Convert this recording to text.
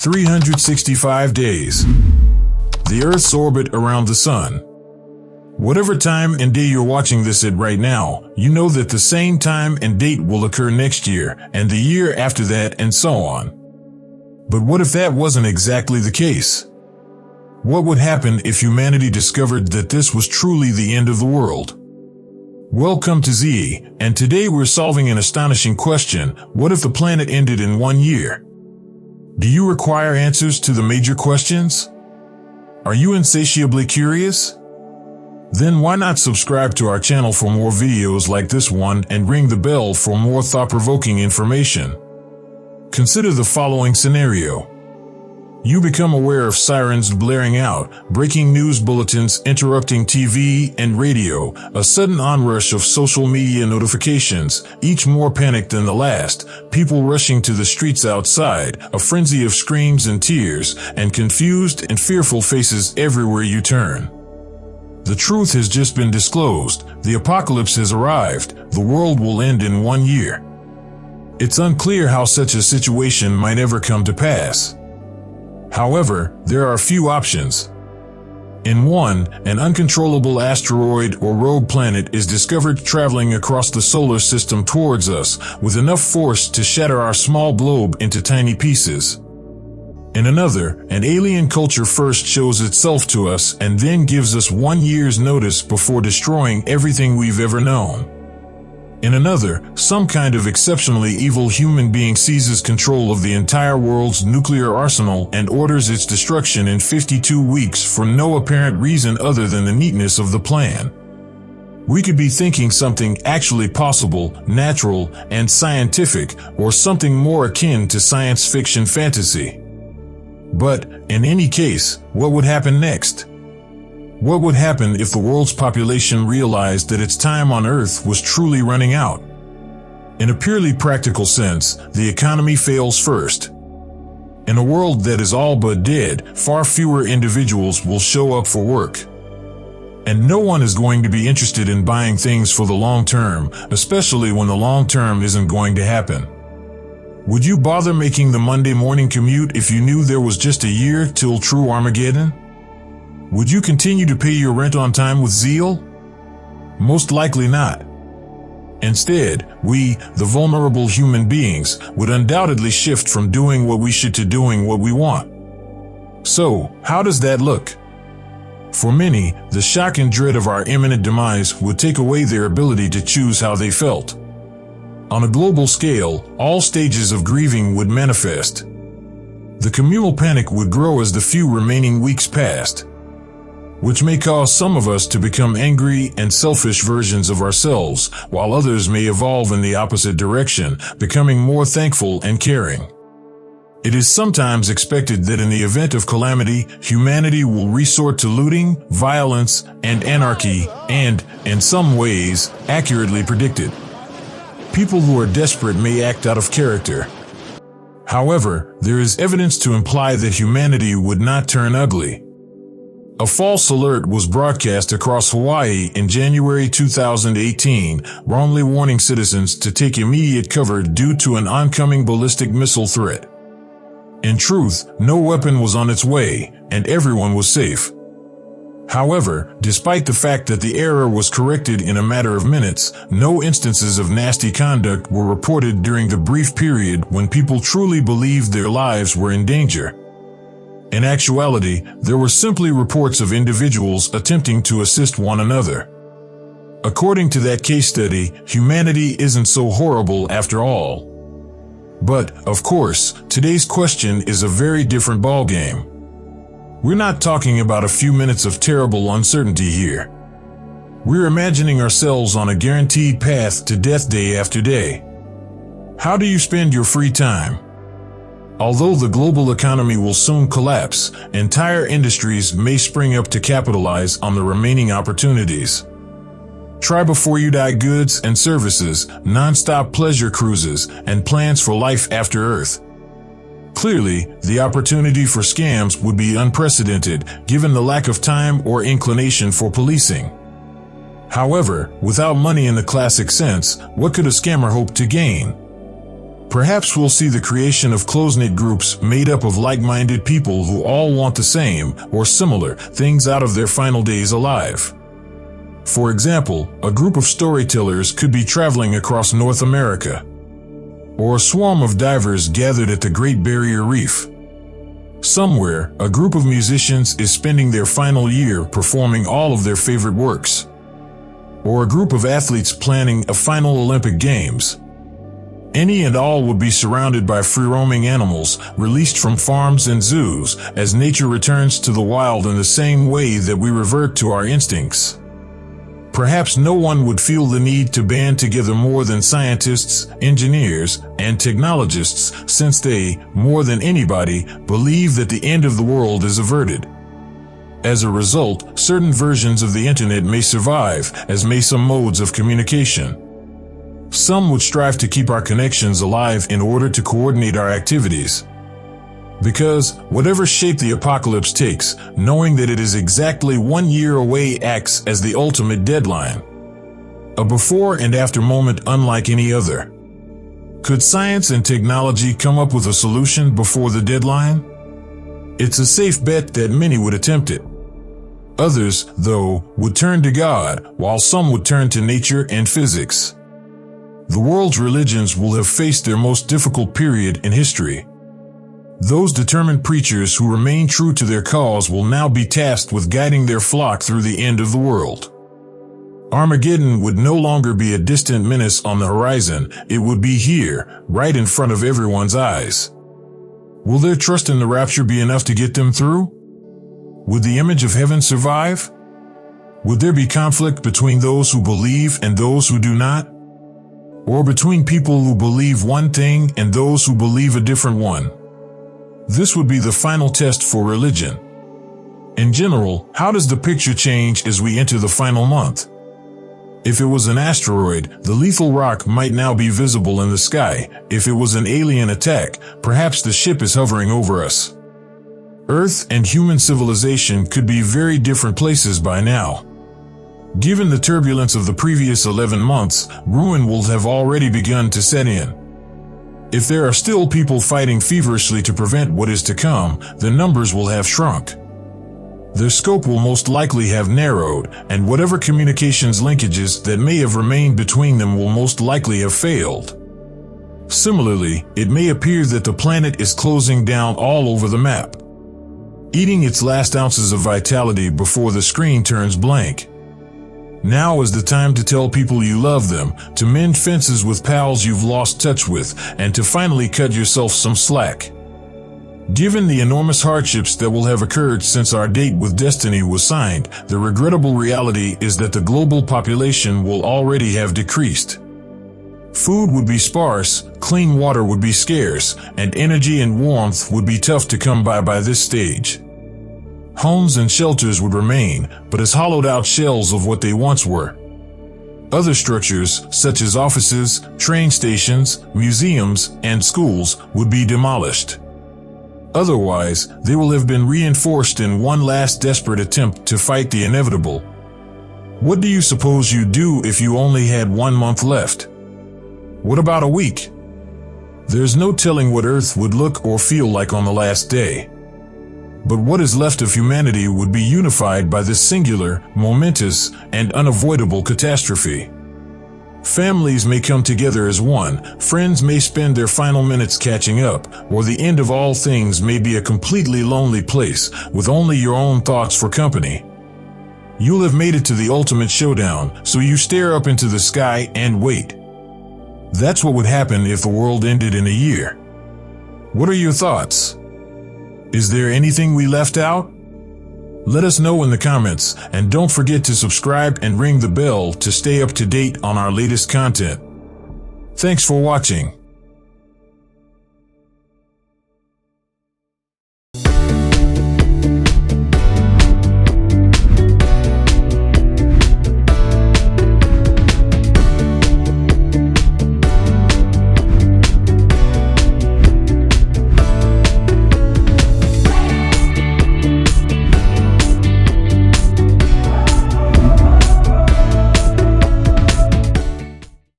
365 days. The Earth's orbit around the Sun. Whatever time and day you're watching this at right now, you know that the same time and date will occur next year, and the year after that, and so on. But what if that wasn't exactly the case? What would happen if humanity discovered that this was truly the end of the world? Welcome to Zeey, and today we're solving an astonishing question: what if the planet ended in 1 year? Do you require answers to the major questions? Are you insatiably curious? Then why not subscribe to our channel for more videos like this one and ring the bell for more thought-provoking information. Consider the following scenario. You become aware of sirens blaring out, breaking news bulletins interrupting TV and radio, a sudden onrush of social media notifications, each more panicked than the last, people rushing to the streets outside, a frenzy of screams and tears, and confused and fearful faces everywhere you turn. The truth has just been disclosed. The apocalypse has arrived. The world will end in 1 year. It's unclear how such a situation might ever come to pass. However, there are a few options. In one, an uncontrollable asteroid or rogue planet is discovered traveling across the solar system towards us with enough force to shatter our small globe into tiny pieces. In another, an alien culture first shows itself to us and then gives us 1 year's notice before destroying everything we've ever known. In another, some kind of exceptionally evil human being seizes control of the entire world's nuclear arsenal and orders its destruction in 52 weeks for no apparent reason other than the neatness of the plan. We could be thinking something actually possible, natural, and scientific, or something more akin to science fiction fantasy. But, in any case, what would happen next? What would happen if the world's population realized that its time on Earth was truly running out? In a purely practical sense, the economy fails first. In a world that is all but dead, far fewer individuals will show up for work. And no one is going to be interested in buying things for the long term, especially when the long term isn't going to happen. Would you bother making the Monday morning commute if you knew there was just a year till true Armageddon? Would you continue to pay your rent on time with zeal? Most likely not. Instead, we, the vulnerable human beings, would undoubtedly shift from doing what we should to doing what we want. So, how does that look? For many, the shock and dread of our imminent demise would take away their ability to choose how they felt. On a global scale, all stages of grieving would manifest. The communal panic would grow as the few remaining weeks passed, which may cause some of us to become angry and selfish versions of ourselves, while others may evolve in the opposite direction, becoming more thankful and caring. It is sometimes expected that in the event of calamity, humanity will resort to looting, violence, and anarchy, and, in some ways, accurately predicted. People who are desperate may act out of character. However, there is evidence to imply that humanity would not turn ugly. A false alert was broadcast across Hawaii in January 2018, wrongly warning citizens to take immediate cover due to an oncoming ballistic missile threat. In truth, no weapon was on its way, and everyone was safe. However, despite the fact that the error was corrected in a matter of minutes, no instances of nasty conduct were reported during the brief period when people truly believed their lives were in danger. In actuality, there were simply reports of individuals attempting to assist one another. According to that case study, humanity isn't so horrible after all. But, of course, today's question is a very different ballgame. We're not talking about a few minutes of terrible uncertainty here. We're imagining ourselves on a guaranteed path to death day after day. How do you spend your free time? Although the global economy will soon collapse, entire industries may spring up to capitalize on the remaining opportunities. Try before you die goods and services, non-stop pleasure cruises, and plans for life after Earth. Clearly, the opportunity for scams would be unprecedented, given the lack of time or inclination for policing. However, without money in the classic sense, what could a scammer hope to gain? Perhaps we'll see the creation of close-knit groups made up of like-minded people who all want the same or similar things out of their final days alive. For example, a group of storytellers could be traveling across North America, or a swarm of divers gathered at the Great Barrier Reef. Somewhere, a group of musicians is spending their final year performing all of their favorite works, or a group of athletes planning a final Olympic Games. Any and all would be surrounded by free-roaming animals released from farms and zoos as nature returns to the wild in the same way that we revert to our instincts. Perhaps no one would feel the need to band together more than scientists, engineers, and technologists, since they, more than anybody, believe that the end of the world is averted. As a result, certain versions of the internet may survive, as may some modes of communication. Some would strive to keep our connections alive in order to coordinate our activities. Because, whatever shape the apocalypse takes, knowing that it is exactly 1 year away acts as the ultimate deadline. A before and after moment unlike any other. Could science and technology come up with a solution before the deadline? It's a safe bet that many would attempt it. Others, though, would turn to God, while some would turn to nature and physics. The world's religions will have faced their most difficult period in history. Those determined preachers who remain true to their cause will now be tasked with guiding their flock through the end of the world. Armageddon would no longer be a distant menace on the horizon, it would be here, right in front of everyone's eyes. Will their trust in the rapture be enough to get them through? Would the image of heaven survive? Would there be conflict between those who believe and those who do not? Or between people who believe one thing and those who believe a different one? This would be the final test for religion. In general, how does the picture change as we enter the final month? If it was an asteroid, the lethal rock might now be visible in the sky. If it was an alien attack, perhaps the ship is hovering over us. Earth and human civilization could be very different places by now. Given the turbulence of the previous 11 months, ruin will have already begun to set in. If there are still people fighting feverishly to prevent what is to come, the numbers will have shrunk. Their scope will most likely have narrowed, and whatever communications linkages that may have remained between them will most likely have failed. Similarly, it may appear that the planet is closing down all over the map, eating its last ounces of vitality before the screen turns blank. Now is the time to tell people you love them, to mend fences with pals you've lost touch with, and to finally cut yourself some slack. Given the enormous hardships that will have occurred since our date with destiny was signed, the regrettable reality is that the global population will already have decreased. Food would be sparse, clean water would be scarce, and energy and warmth would be tough to come by this stage. Homes and shelters would remain, but as hollowed-out shells of what they once were. Other structures, such as offices, train stations, museums, and schools, would be demolished. Otherwise, they will have been reinforced in one last desperate attempt to fight the inevitable. What do you suppose you'd do if you only had 1 month left? What about a week? There's no telling what Earth would look or feel like on the last day. But what is left of humanity would be unified by this singular, momentous, and unavoidable catastrophe. Families may come together as one, friends may spend their final minutes catching up, or the end of all things may be a completely lonely place, with only your own thoughts for company. You'll have made it to the ultimate showdown, so you stare up into the sky and wait. That's what would happen if the world ended in a year. What are your thoughts? Is there anything we left out? Let us know in the comments, and don't forget to subscribe and ring the bell to stay up to date on our latest content. Thanks for watching.